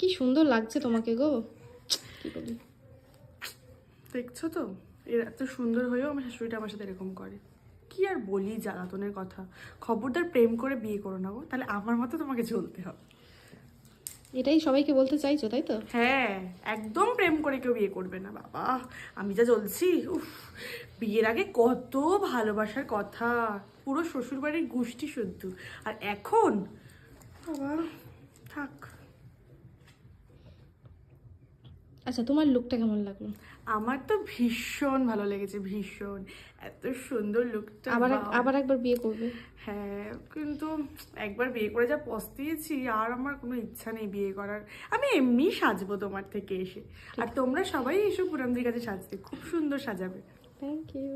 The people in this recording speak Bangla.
কি সুন্দর লাগছে তোমাকে গো, কি বলি। দেখছো তো, এর এত সুন্দর হয়েও আমার শাশুড়িটা আমার সাথে এরকম করে। কি আর বলি জ্বালাতনের কথা। খবরদার প্রেম করে বিয়ে করো না গো, তাহলে আমার মতো তোমাকে চলতে হবে। এটাই সবাইকে বলতে চাইছো তাই তো? হ্যাঁ, একদম প্রেম করে কেউ বিয়ে করবে না বাবা। আমি যা জ্বলছি, উফ, বিয়ের আগে কত ভালোবাসার কথা, পুরো শ্বশুরবাড়ির গোষ্ঠী শুদ্ধ, আর এখন বাবা থাক। আচ্ছা, তোমার লুকটা কেমন লাগলো? আমার তো ভীষণ ভালো লেগেছে, ভীষণ। এত সুন্দর লুকটা। আবার একবার বিয়ে করবে? হ্যাঁ, কিন্তু একবার বিয়ে করে যা পস্তিয়েছি, আর আমার কোনো ইচ্ছা নেই বিয়ে করার। আমি এমনি সাজবো তোমার থেকে এসে, আর তোমরা সবাই এসো পুরানদির কাছে সাজতে, খুব সুন্দর সাজাবে। Thank you.